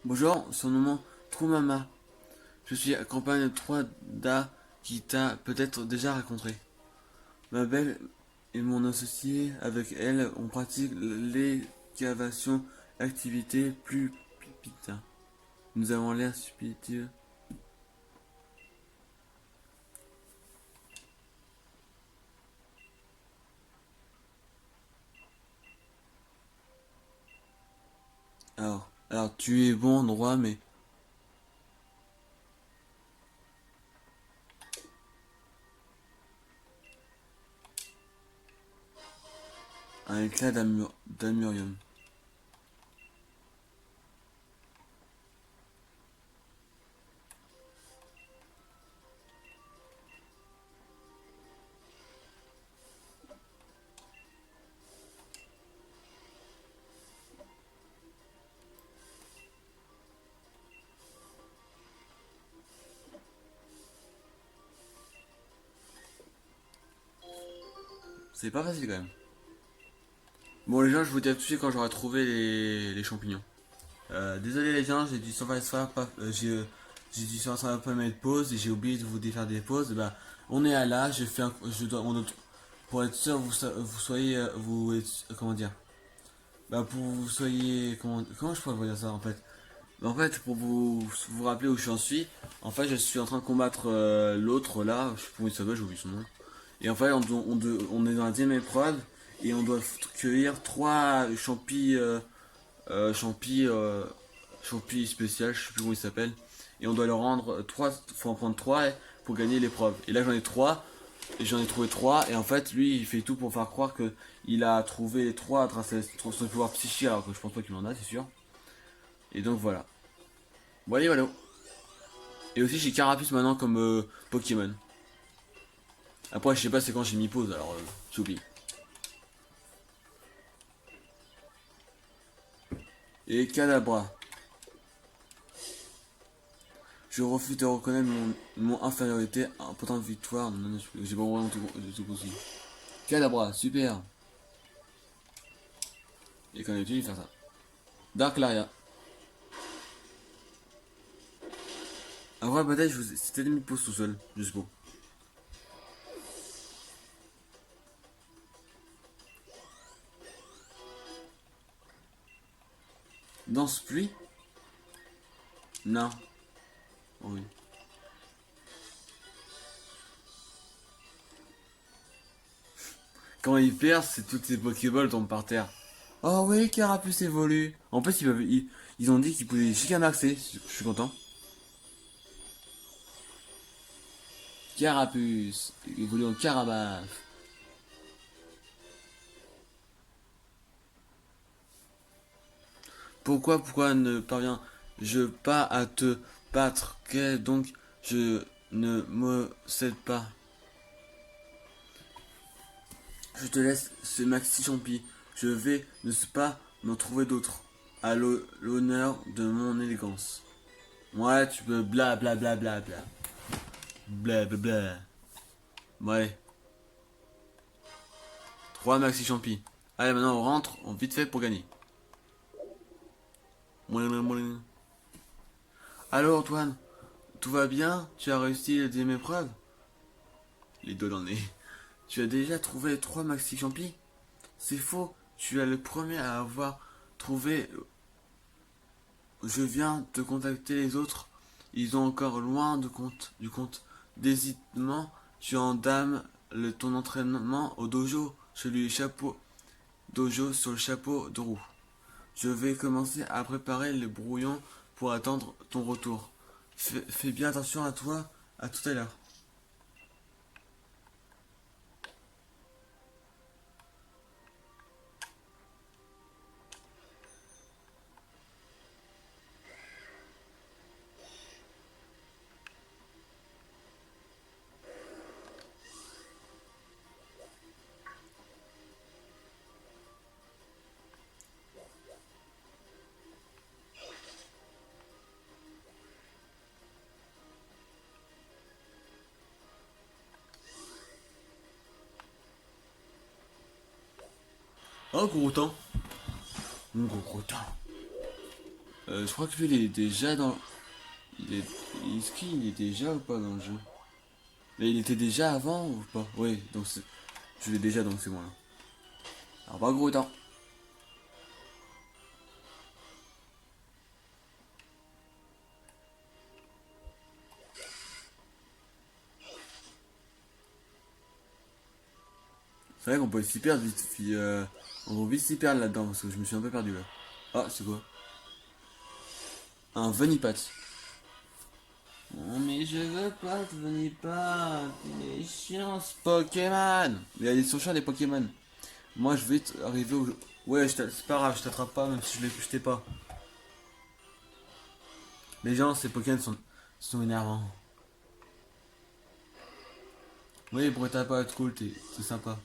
Bonjour, surnommé Troumama. Je suis accompagné de trois Da qui t'a peut-être déjà rencontré. Ma belle et mon associé, avec elle, on pratique l'excavation, activité plus pipita. Nous avons l'air subtil. Alors, tu es bon droit, mais un éclat d'amurium. C'est pas facile quand même. Bon les gens, je vous dis à tout de suite quand j'aurai trouvé les champignons. Désolé les gens, j'ai dû j'ai dû sur pas mettre pause et j'ai oublié de vous défaire des pauses. Bah, on est à là, pour être sûr vous soyez comment dire. Bah pour vous soyez comment je pourrais vous dire ça en fait. Bah, en fait pour vous rappeler où j'en suis, en fait je suis en train de combattre l'autre là, je sais pas comment il s'appelle, j'ai oublié son nom. Et en fait on est dans la deuxième épreuve et on doit cueillir trois champi, champi spécial, je sais plus comment il s'appelle. Et on doit le rendre 3, faut en prendre 3 pour gagner l'épreuve. Et là j'en ai 3, et j'en ai trouvé 3, et en fait lui il fait tout pour faire croire que il a trouvé les 3 grâce à son pouvoir psychique, alors que je pense pas qu'il en a, c'est sûr. Et donc voilà. Voilà, voilà. Et aussi j'ai Carapuce maintenant comme Pokémon. Après je sais pas c'est quand j'ai mis pause, alors j'ai oublié. Et Cadabra. Je refuse de reconnaître mon infériorité en potente victoire. Non, j'ai pas vraiment tout compris. Cadabra, super. Et qu'en est-il de faire ça? Dark Laria. En vrai, peut-être c'était mis pause tout seul, je sais pas. Danse pluie? Non. Oh oui. Quand il perd, c'est toutes ses Pokéballs tombent par terre. Oh oui, Carapuce évolue. En plus, ils ont dit qu'ils pouvaient Gigamaxer. Je suis content. Carapuce évolue en Carabasse. Pourquoi ne parviens-je pas à te battre? Qu'est donc je ne me cède pas? Je te laisse ce maxi champi. Je vais ne pas m'en trouver d'autres. À l'honneur de mon élégance. Ouais, tu peux bla bla bla bla bla. Bla bla bla. Ouais. 3 maxi champi. Allez, maintenant on rentre, on vite fait pour gagner. Alors Antoine, tout va bien? Tu as réussi les deuxième épreuve? Les deux dans le nez. Tu as déjà trouvé 3 maxi champi? C'est faux, tu es le premier à avoir trouvé. Je viens de contacter les autres. Ils sont encore loin du compte. D'hésitement, tu entames ton entraînement au dojo, dojo sur le chapeau de roue. Je vais commencer à préparer le brouillon pour attendre ton retour. Fais bien attention à toi, à tout à l'heure. Oh, gros temps. Gros temps. Je crois que lui, il est déjà dans... Il est... Est-ce qu'il est déjà ou pas dans le jeu? Mais il était déjà avant ou pas? Oui, donc c'est... Je l'ai déjà, donc c'est bon là. Alors pas gros temps. C'est vrai qu'on peut s'y perdre vite, puis on va vite s'y perdre là-dedans, parce que je me suis un peu perdu là. Ah, c'est quoi? Un Venipat. Non mais je veux pas de Venipat, il est chiant ce Pokémon. Mais ils sont chiants les Pokémon. Moi je vais arriver au... Ouais, c'est pas grave, je t'attrape pas, même si je t'ai pas. Les gens, ces Pokémon sont énervants. Oui, pour être pas être cool, t'es sympa.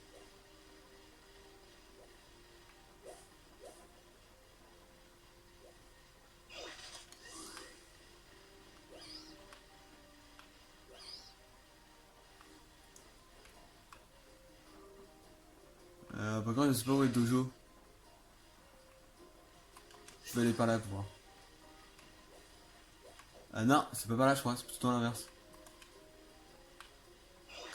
Par contre, je sais pas où est le dojo. Je vais aller par là pour voir. Ah non, c'est pas par là, je crois, c'est plutôt l'inverse.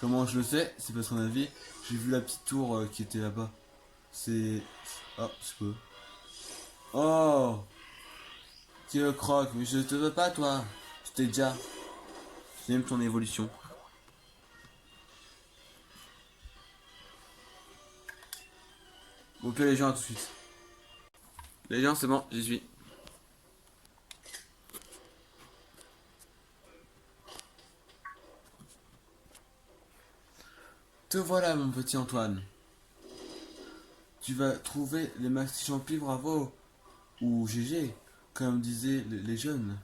Comment je le sais? C'est parce qu'on a vu, j'ai vu la petite tour qui était là-bas. C'est... Oh, c'est quoi? Oh! Qui le croque? Mais je te veux pas, toi! Je t'ai déjà. J'aime ton évolution. Ok, les gens, à tout de suite. Les gens, c'est bon, j'y suis. Te voilà, mon petit Antoine. Tu vas trouver les maxi champis, bravo! Ou GG, comme disaient les jeunes.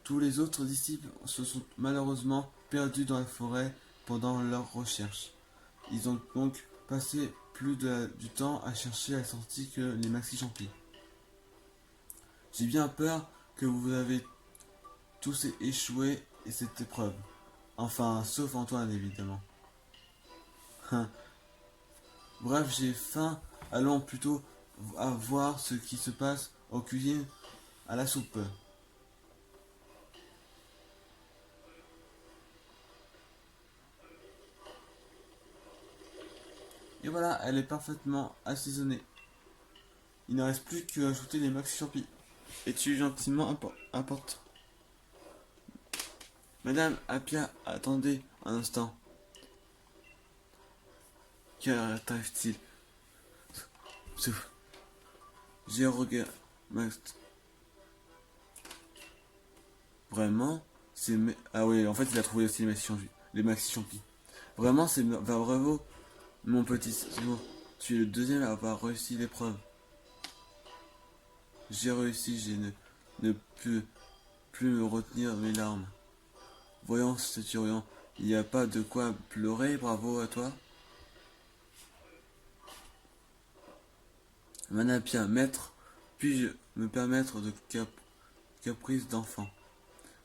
Tous les autres disciples se sont malheureusement perdus dans la forêt pendant leurs recherches. Ils ont donc passé du temps à chercher la sortie que les maxi champis. J'ai bien peur que vous avez tous échoué et cette épreuve. Enfin, sauf Antoine évidemment. Bref, j'ai faim. Allons plutôt à voir ce qui se passe en cuisine à la soupe. Et voilà, elle est parfaitement assaisonnée. Il ne reste plus qu'à ajouter les maxi champis. Et tu gentiment apporte. Madame Apia, attendez un instant. Qu'arrive-t-il? J'ai regardé. Vraiment? Ah oui, en fait, il a trouvé aussi les maxi champis. Vraiment, bravo, mon petit Simo. Tu es le deuxième à avoir réussi l'épreuve. J'ai réussi, ne peux plus me retenir mes larmes. Voyons, Centurion, il n'y a pas de quoi pleurer, bravo à toi. Manapia, maître, puis-je me permettre de caprice d'enfant?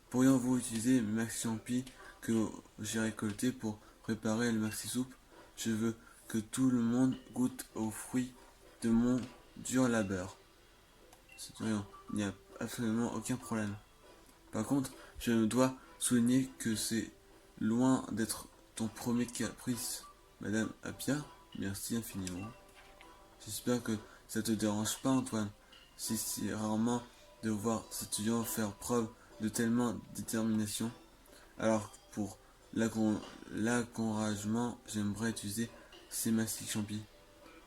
Pourrions-vous utiliser mes maxi champis que j'ai récoltés pour préparer le maxi soupe? Je veux que tout le monde goûte aux fruits de mon dur labeur. Centurion, il n'y a absolument aucun problème. Par contre, je dois souligner que c'est loin d'être ton premier caprice, Madame Apia. Merci infiniment. J'espère que ça te dérange pas, Antoine. C'est si rarement de voir cet étudiant faire preuve de tellement détermination. Alors, pour l'encouragement, j'aimerais utiliser ces mastiques champis.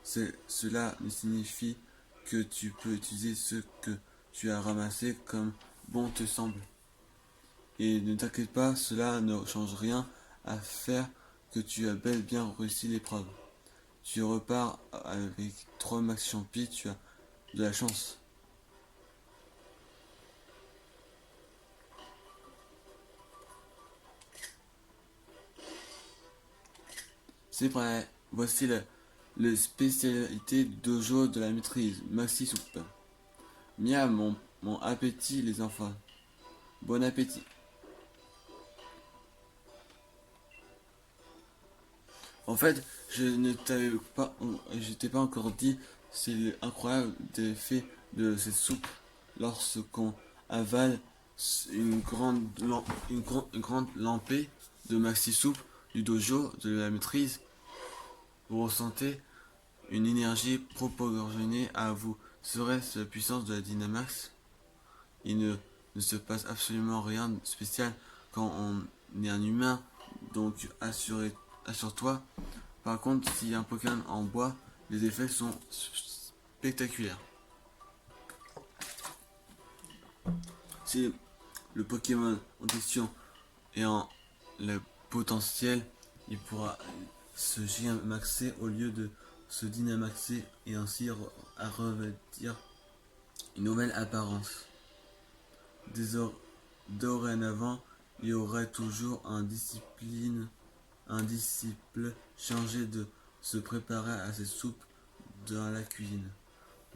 Cela ne signifie que tu peux utiliser ce que tu as ramassé comme bon te semble. Et ne t'inquiète pas, cela ne change rien à faire que tu as bel et bien réussi l'épreuve. Tu repars avec 3 max champis, tu as de la chance. C'est prêt. Voici la spécialité dojo de la maîtrise, Maxi Soupe. Miam, mon appétit les enfants. Bon appétit. En fait, je t'ai pas encore dit, c'est incroyable l'effet de cette soupe lorsqu'on avale une grande lampée de maxi soupe du dojo de la maîtrise, vous ressentez une énergie proportionnée à vous. Serait-ce la puissance de la Dynamax? Ne se passe absolument rien de spécial quand on est un humain, donc assure-toi. Par contre, s'il y a un Pokémon en bois, les effets sont spectaculaires. Si le Pokémon en question est en le potentiel, il pourra se Gmaxer au lieu de se Dynamaxer et ainsi revêtir une nouvelle apparence. Dorénavant, il y aurait toujours un disciple chargé de se préparer à cette soupe dans la cuisine.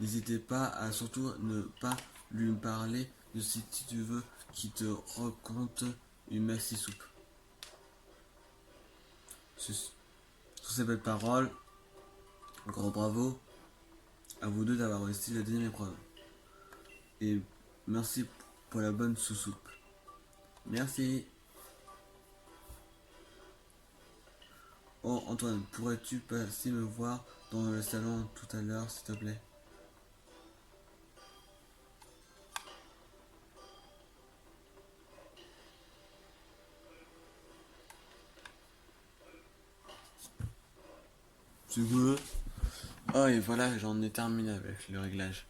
N'hésitez pas à surtout ne pas lui parler de si tu veux qu'il te raconte une maxi soupe. Sur ces belles paroles, encore bravo à vous deux d'avoir réussi la deuxième épreuve. Et merci pour la bonne sous-soupe. Merci. Oh Antoine, pourrais-tu passer me voir dans le salon tout à l'heure, s'il te plaît? Tu veux? Oh et voilà, j'en ai terminé avec le réglage.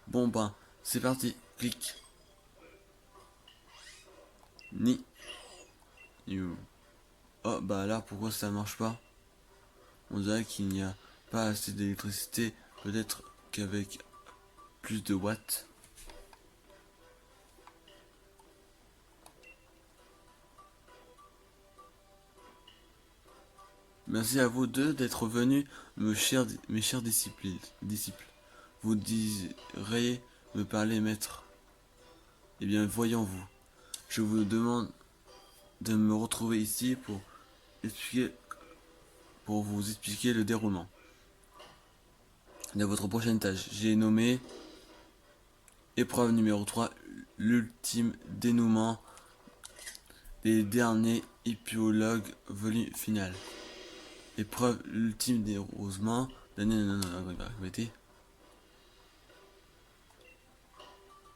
Bon ben, c'est parti. Clic. Ni. You. Oh bah là, pourquoi ça marche pas? On dirait qu'il n'y a pas assez d'électricité. Peut-être qu'avec plus de watts. Merci à vous deux d'être venus, mes chers disciples. Vous désirez me parler, maître? Eh bien, voyons-vous. Je vous demande de me retrouver ici pour vous expliquer le déroulement de votre prochaine tâche. J'ai nommé épreuve numéro 3, l'ultime dénouement des derniers épilogues volume final. Épreuve ultime déroulement.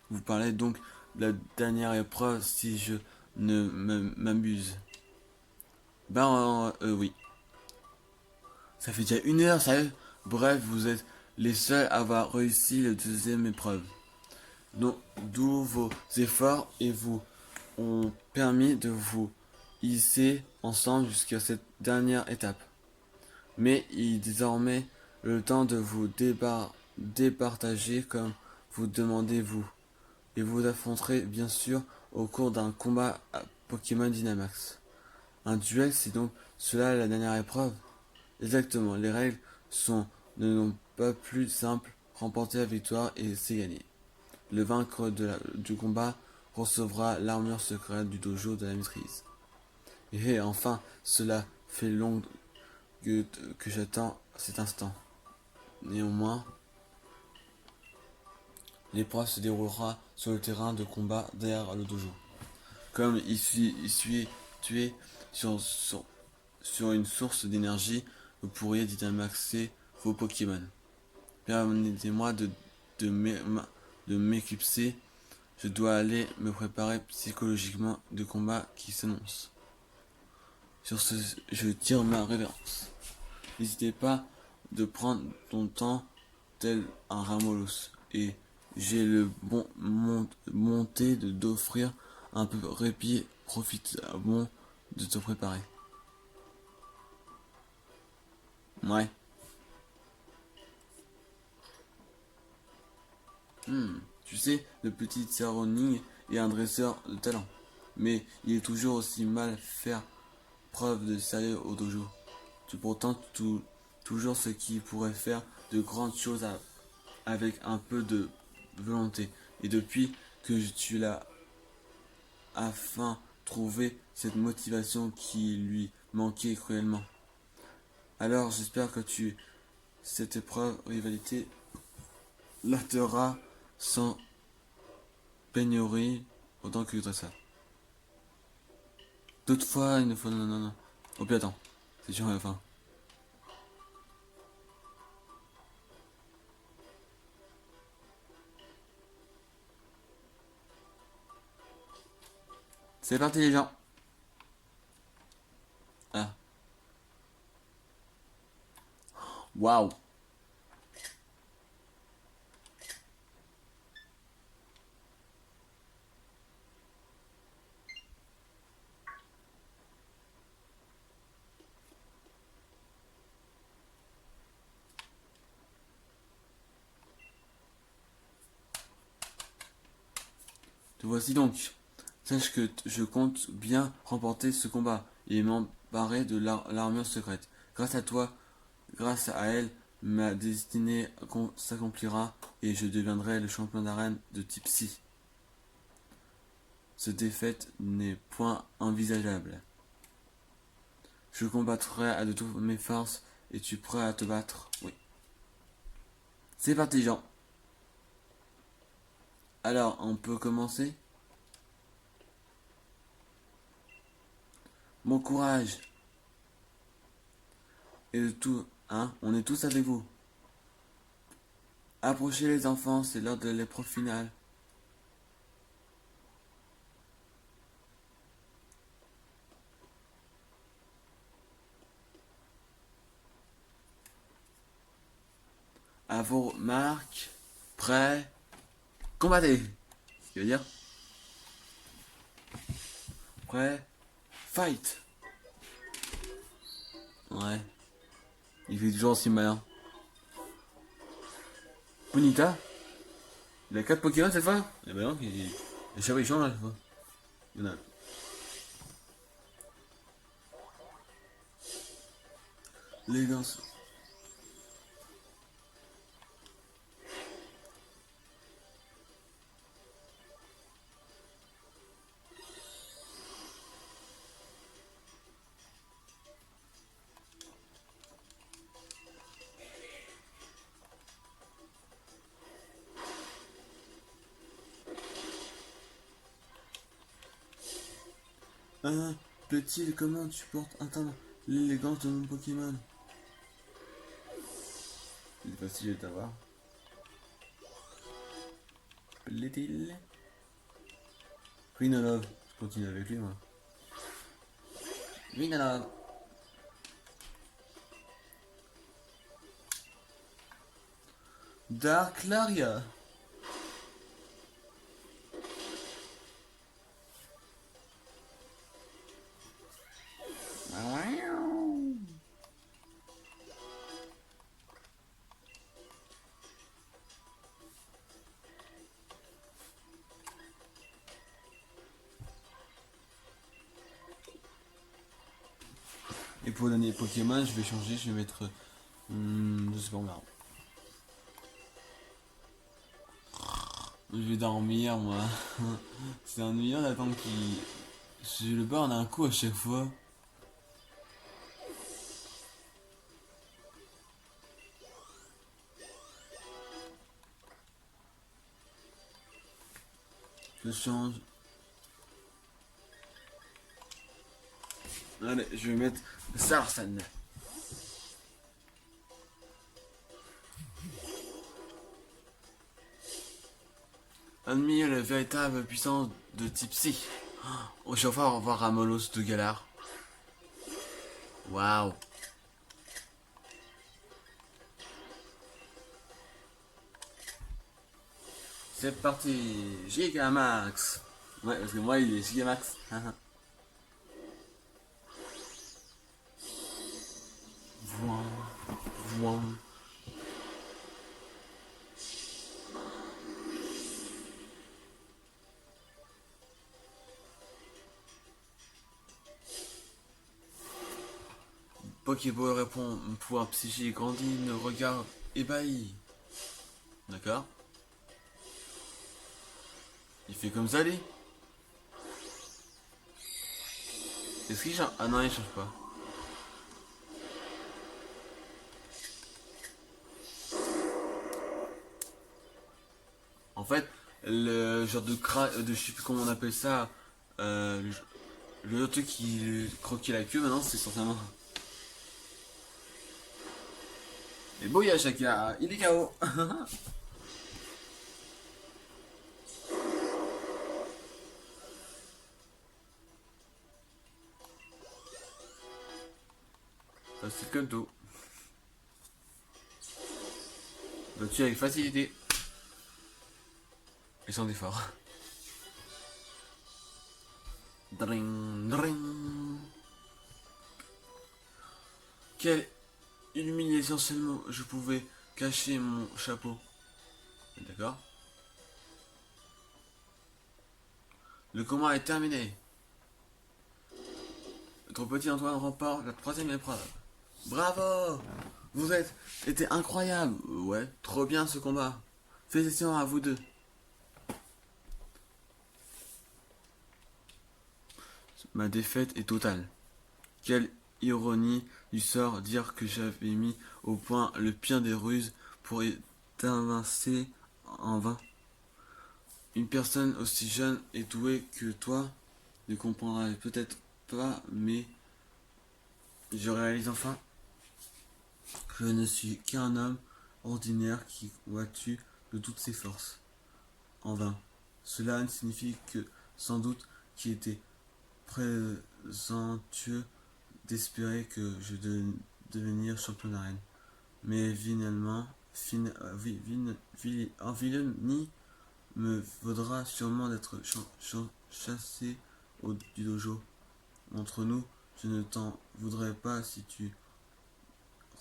Vous parlez donc de la dernière épreuve si je ne m'abuse. Oui. Ça fait déjà 1 heure, sérieux? Bref, vous êtes les seuls à avoir réussi la deuxième épreuve. Donc, d'où vos efforts et vous ont permis de vous hisser ensemble jusqu'à cette dernière étape. Mais il est désormais le temps de vous départager comme vous demandez-vous. Et vous affronterez bien sûr au cours d'un combat à Pokémon Dynamax. Un duel, c'est donc cela la dernière épreuve? Exactement, les règles ne sont pas plus simples, remporter la victoire et c'est gagné. Le vaincre du combat recevra l'armure secrète du dojo de la maîtrise. Et enfin, cela fait long que j'attends cet instant. Néanmoins, l'épreuve se déroulera sur le terrain de combat derrière le dojo. Comme il suit tué sur une source d'énergie, vous pourriez dynamaxer vos Pokémon. Permettez-moi de m'éclipser. Je dois aller me préparer psychologiquement de combat qui s'annonce. Sur ce, je tire ma révérence. N'hésitez pas de prendre ton temps tel un Ramolus. Et j'ai le bon monté d'offrir un peu de répit. Profite bon de te préparer. Ouais. Tu sais, le petit Saroning est un dresseur de talent. Mais il est toujours aussi mal faire preuve de sérieux au dojo. Tu pourtant toujours ce qui pourrait faire de grandes choses avec un peu de volonté. Et depuis que tu l'as enfin trouvé cette motivation qui lui manquait cruellement. Alors j'espère que cette épreuve rivalité l'attera sans pénurie autant que dressage. Toutefois, il ne faut... Non, non, non. Oh puis attends, c'est sûr à la fin. C'est parti les gens. Ah. Waouh. Te voici donc. Sache que je compte bien remporter ce combat et m'emparer de l'armure secrète. Grâce à toi, grâce à elle, ma destinée s'accomplira et je deviendrai le champion d'arène de type Psy. Cette défaite n'est point envisageable. Je combattrai de toutes mes forces. Es-tu prêt à te battre? Oui. C'est parti, Jean. Alors, on peut commencer? Bon courage. Et de tout, hein? On est tous avec vous. Approchez les enfants, c'est l'heure de l'épreuve finale. À vos marques, prêts, combattez. Ce qui veut dire prêt, fight. Ouais. Il fait toujours aussi malin. Bonita? Il a 4 Pokémon cette fois? Eh ben non, les chevaux ils changent à chaque fois. Il y en a. Les gars. Ah, petit, comment tu portes atteindre l'élégance de mon Pokémon? C'est facile de t'avoir. Plaît-il? Rinalove. Je continue avec lui, moi. Rinalove. Dark Laria. Et pour le dernier Pokémon, je vais changer, je vais mettre. Je sais pas, on verra. Je vais dormir, moi. C'est ennuyant d'attendre qu'il. Je le barre d'un coup à chaque fois. Je change. Allez, je vais mettre Sarsan. Admire la véritable puissance de type Psy. Oh, je vais enfin revoir Ramolos de Galar. Waouh. C'est parti. Gigamax. Ouais, parce que moi, il est Gigamax. Voin. Voin. Pokéball répond, pouvoir psychique grandit, ne regarde ébahi. D'accord. Il fait comme ça, lui. Est-ce qu'il change? Ah non, il change pas. En fait, le genre de je sais plus comment on appelle ça, le truc qui croquait la queue maintenant c'est certainement. Et Boya Shaka, il est KO. C'est comme tout. Battu avec facilité. Et sans effort. Dring, dring. Quelle illumination seulement je pouvais cacher mon chapeau. D'accord. Le combat est terminé. Notre petit Antoine remporte la troisième épreuve. Bravo! Vous êtes été incroyable. Ouais, trop bien ce combat. Félicitations à vous deux. Ma défaite est totale. Quelle ironie du sort dire que j'avais mis au point le pire des ruses pour t'avancer en vain. Une personne aussi jeune et douée que toi ne comprendra peut-être pas, mais je réalise enfin que je ne suis qu'un homme ordinaire qui battu de toutes ses forces. En vain. Cela signifie que, sans doute, qu'il était présomptueux d'espérer que je devenir champion d'arène. Mais finalement, Villani me vaudra sûrement d'être chassé du dojo. Entre nous, je ne t'en voudrais pas si tu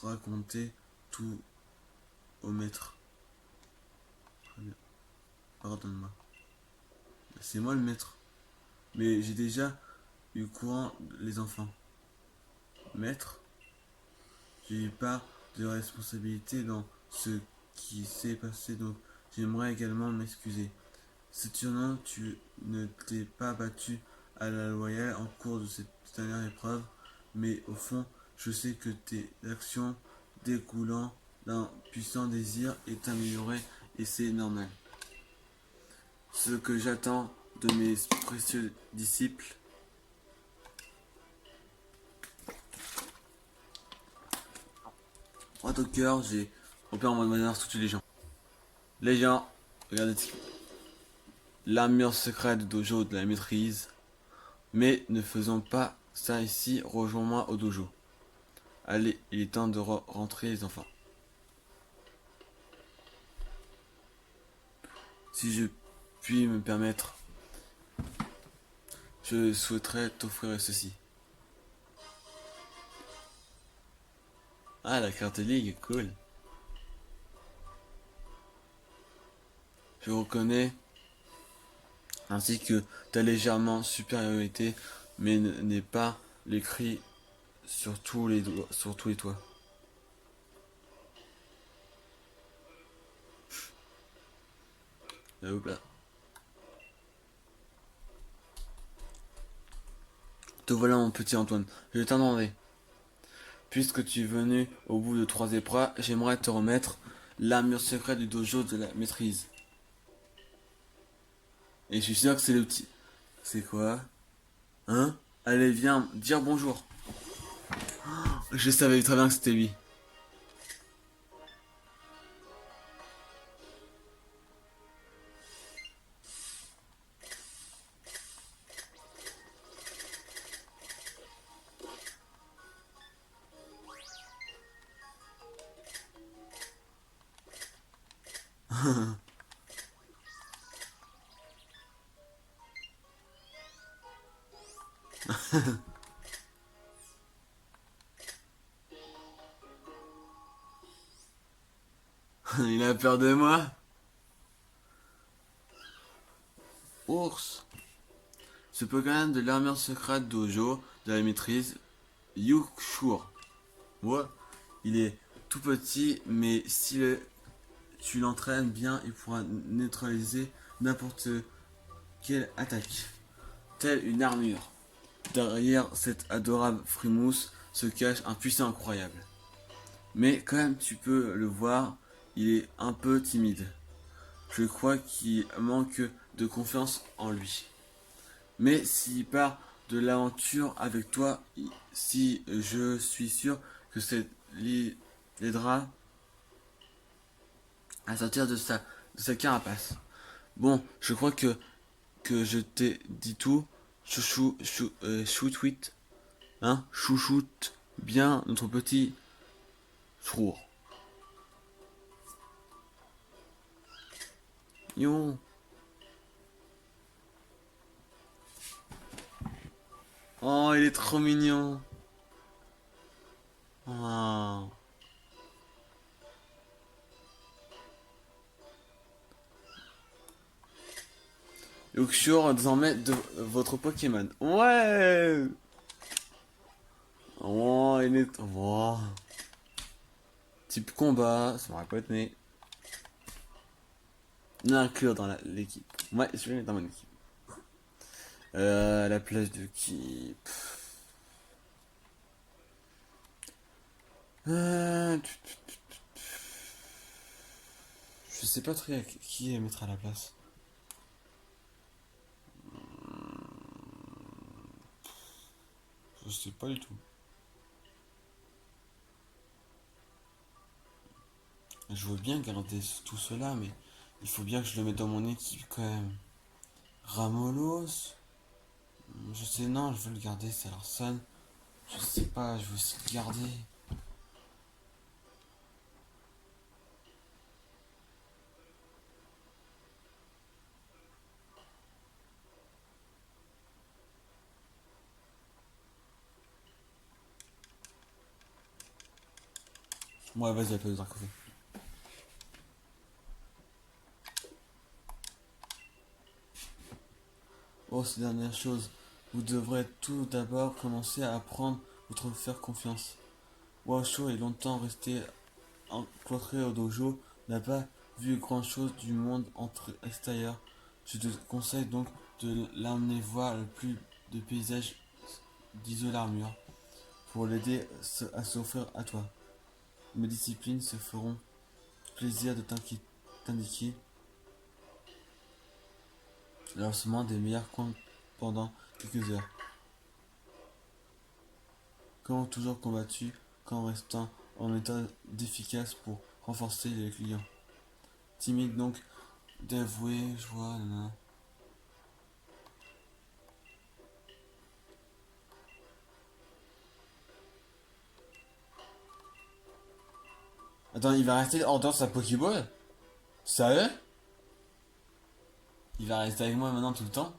racontais tout au maître. Pardonne-moi. C'est moi le maître. Mais j'ai déjà eu courant les enfants. Maître, j'ai eu part de responsabilité dans ce qui s'est passé, donc j'aimerais également m'excuser. Cependant, tu ne t'es pas battu à la loyale en cours de cette dernière épreuve, mais au fond, je sais que tes actions découlant d'un puissant désir est amélioré et c'est normal. Ce que j'attends de mes précieux disciples, droit au cœur, j'ai opéré en mode manière toutes les gens. Les gens, regardez l'armure secrète du dojo de la maîtrise. Mais ne faisons pas ça ici, rejoins-moi au dojo. Allez, il est temps de rentrer les enfants. Si je puis me permettre, je souhaiterais t'offrir ceci. Ah, la carte ligue, cool. Je reconnais ainsi que ta légèrement supériorité, mais n'est pas l'écrit sur tous les toits. Hop là. Te voilà mon petit Antoine, je t'attendais. Puisque tu es venu au bout de 3 épreuves, j'aimerais te remettre l'armure secrète du dojo de la maîtrise. Et je suis sûr que c'est le petit. C'est quoi? Hein? Allez, viens dire bonjour. Je savais très bien que c'était lui. Il a peur de moi? Ours. Ce Pokémon de l'armure secrète dojo de la maîtrise, Yushur. Ouais, il est tout petit, mais si tu l'entraînes bien, il pourra neutraliser n'importe quelle attaque. Telle une armure. Derrière cette adorable frimousse se cache un puissant incroyable. Mais comme tu peux le voir, il est un peu timide. Je crois qu'il manque de confiance en lui. Mais s'il part de l'aventure avec toi, si je suis sûr que ça l'aidera à sortir de sa carapace. Bon, je crois que je t'ai dit tout. Chouchoute, hein, chouchoute bien notre petit four. Yo. Oh, il est trop mignon. Oh. Luxure désormais de votre Pokémon. Ouais. Oh, il est... Oh. Type combat, ça m'aurait pas étonné. L'inclure dans l'équipe. Ouais, je vais le mettre dans mon équipe. À la place de qui? Euh, Je sais pas très qui mettre à la place. Je sais pas du tout. Je veux bien garder tout cela, mais il faut bien que je le mette dans mon équipe quand même. Ramolos. Je sais, non, je veux le garder, c'est Larson. Je sais pas, je veux aussi le garder. Ouais, vas-y, appelle le Dracofeu. Oh, ces dernières choses. Vous devrez tout d'abord commencer à apprendre votre faire confiance. Washo est longtemps resté cloîtré au dojo, n'a pas vu grand chose du monde extérieur. Je te conseille donc de l'amener voir le plus de paysages d'Iso l'armure pour l'aider à s'offrir à toi. Mes disciplines se feront plaisir de t'indiquer le lancement des meilleurs comptes pendant quelques heures. Comment toujours combattu qu'en restant en méthode efficace pour renforcer les clients. Timide donc, d'avouer, joie, nanana. Attends, il va rester hors dehors de sa Pokéball? Sérieux? Il va rester avec moi maintenant tout le temps?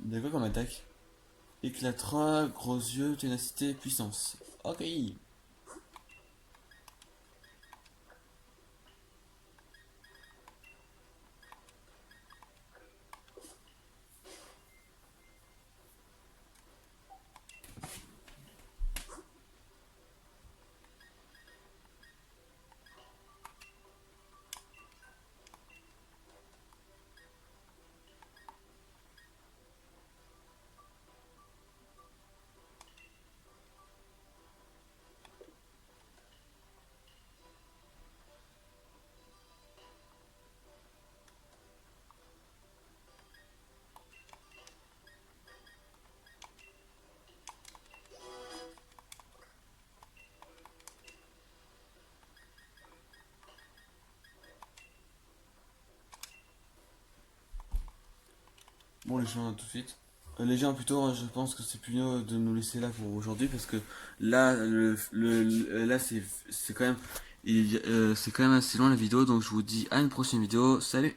Il a quoi comme attaque? Éclatera, gros yeux, ténacité, puissance. Ok. Bon, les gens, à tout de suite. Les gens, plutôt, je pense que c'est plus mieux de nous laisser là pour aujourd'hui parce que là, là c'est quand même, c'est quand même assez long la vidéo, donc je vous dis à une prochaine vidéo. Salut!